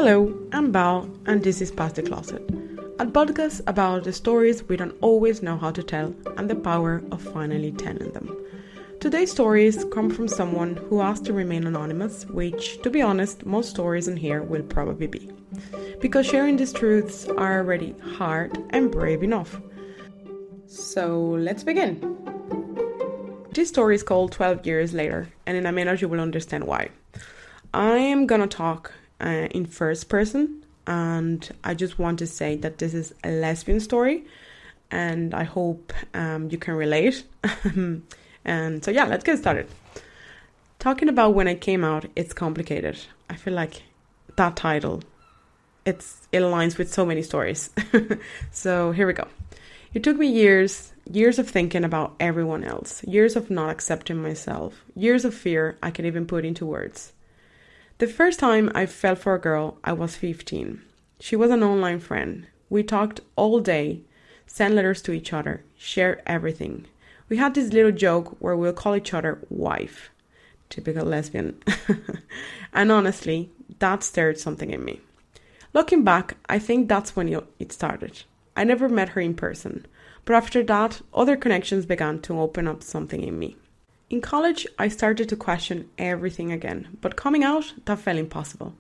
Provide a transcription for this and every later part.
Hello, I'm Bal, and this is Past the Closet, a podcast about the stories we don't always know how to tell and the power of finally telling them. Today's stories come from someone who asked to remain anonymous, which, to be honest, most stories in here will probably be. Because sharing these truths are already hard and brave enough. So let's begin. This story is called 12 Years Later, and in a minute you will understand why. I am gonna talk in first person, and I just want to say that this is a lesbian story, and I hope you can relate. And so let's get started. Talking about when I came out, it's complicated. I feel like that title, it aligns with so many stories. So here we go. It took me years of thinking about everyone else, years of not accepting myself, years of fear I can even put into words. The first time I fell for a girl, I was 15. She was an online friend. We talked all day, sent letters to each other, shared everything. We had this little joke where we'll call each other wife. Typical lesbian. And honestly, that stirred something in me. Looking back, I think that's when it started. I never met her in person, but after that, other connections began to open up something in me. In college, I started to question everything again, but coming out, that felt impossible.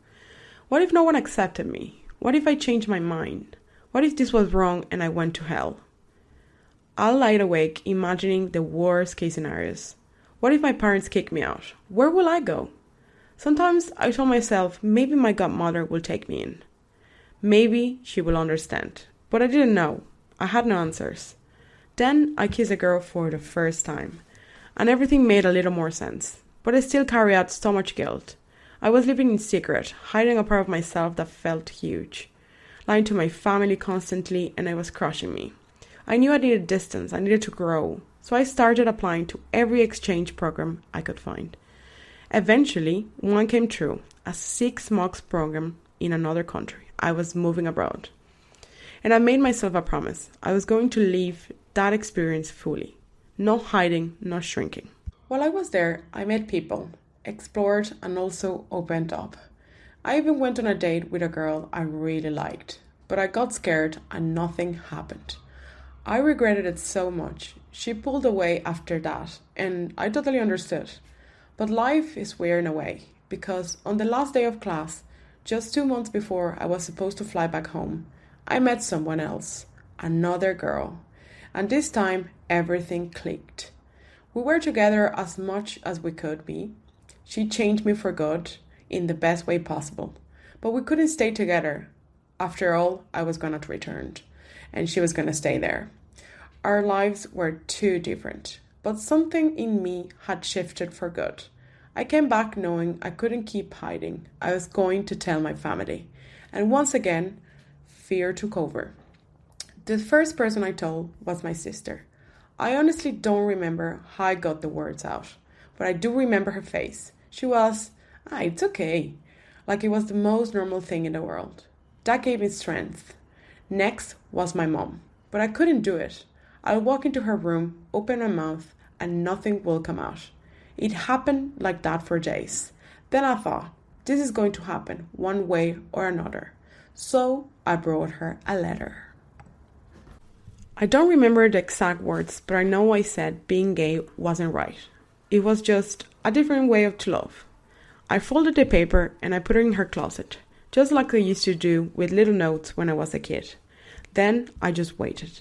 What if no one accepted me? What if I changed my mind? What if this was wrong and I went to hell? I lied awake imagining the worst case scenarios. What if my parents kick me out? Where will I go? Sometimes I told myself maybe my godmother will take me in. Maybe she will understand. But I didn't know. I had no answers. Then I kissed a girl for the first time. And everything made a little more sense. But I still carried out so much guilt. I was living in secret, hiding a part of myself that felt huge. Lying to my family constantly, and it was crushing me. I knew I needed distance, I needed to grow. So I started applying to every exchange program I could find. Eventually, one came true, a 6 month program in another country. I was moving abroad. And I made myself a promise. I was going to live that experience fully. No hiding, no shrinking. While I was there, I met people, explored, and also opened up. I even went on a date with a girl I really liked, but I got scared and nothing happened. I regretted it so much. She pulled away after that, and I totally understood. But life is weird in a way, because on the last day of class, just 2 months before I was supposed to fly back home, I met someone else, another girl. And this time, everything clicked. We were together as much as we could be. She changed me for good, in the best way possible. But we couldn't stay together. After all, I was gonna return, and she was gonna stay there. Our lives were too different, but something in me had shifted for good. I came back knowing I couldn't keep hiding. I was going to tell my family. And once again, fear took over. The first person I told was my sister. I honestly don't remember how I got the words out, but I do remember her face. She was, it's okay, like it was the most normal thing in the world. That gave me strength. Next was my mom, but I couldn't do it. I'll walk into her room, open my mouth, and nothing will come out. It happened like that for days. Then I thought, this is going to happen one way or another. So I brought her a letter. I don't remember the exact words, but I know I said being gay wasn't right. It was just a different way to love. I folded the paper and I put it in her closet, just like I used to do with little notes when I was a kid. Then I just waited.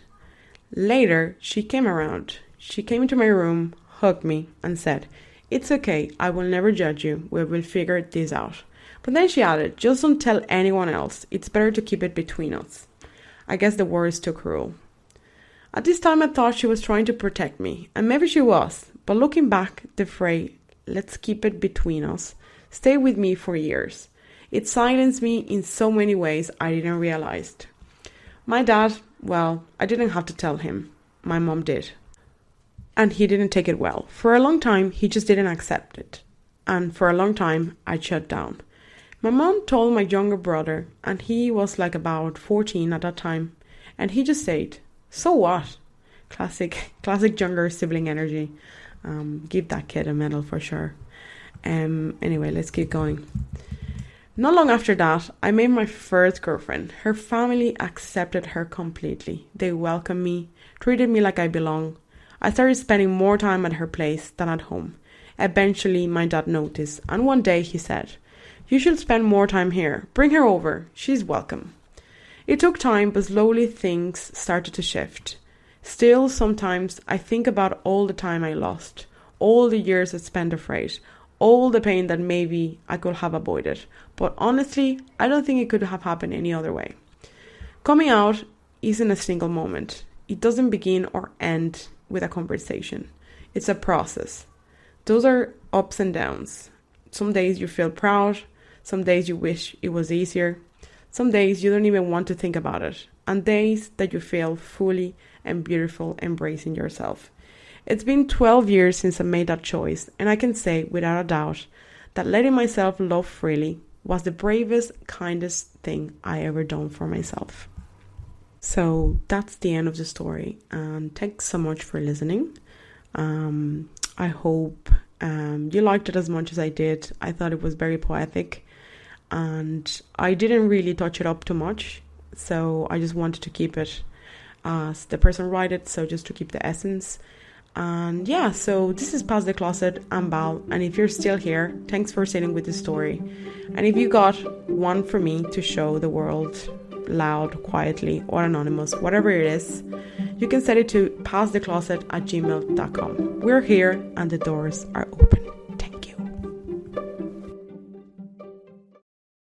Later, she came around. She came into my room, hugged me, and said, "It's okay, I will never judge you, we will figure this out." But then she added, "Just don't tell anyone else, it's better to keep it between us." I guess the word is too cruel. At this time I thought she was trying to protect me, and maybe she was, but looking back, the phrase, "let's keep it between us," stayed with me for years. It silenced me in so many ways I didn't realize. My dad, well, I didn't have to tell him. My mom did. And he didn't take it well. For a long time, he just didn't accept it. And for a long time, I shut down. My mom told my younger brother, and he was like about 14 at that time, and he just said, "So what?" Classic younger sibling energy. Give that kid a medal for sure. Anyway, let's keep going. Not long after that, I made my first girlfriend. Her family accepted her completely. They welcomed me, treated me like I belong. I started spending more time at her place than at home. Eventually, my dad noticed, and one day he said, "You should spend more time here. Bring her over. She's welcome." It took time, but slowly things started to shift. Still, sometimes I think about all the time I lost, all the years I spent afraid, all the pain that maybe I could have avoided. But honestly, I don't think it could have happened any other way. Coming out isn't a single moment. It doesn't begin or end with a conversation. It's a process. Those are ups and downs. Some days you feel proud. Some days you wish it was easier. Some days you don't even want to think about it. And days that you feel fully and beautiful embracing yourself. It's been 12 years since I made that choice, and I can say without a doubt that letting myself love freely was the bravest, kindest thing I ever done for myself. So that's the end of the story, and thanks so much for listening. I hope you liked it as much as I did. I thought it was very poetic, and I didn't really touch it up too much, so I just wanted to keep it as the person wrote it, so just to keep the essence. And yeah, so this is Past the Closet. I'm Val, and if you're still here, thanks for sitting with the story. And if you got one for me to show the world, loud, quietly, or anonymous, whatever it is, you can send it to pastthecloset@gmail.com. We're here and the doors are open.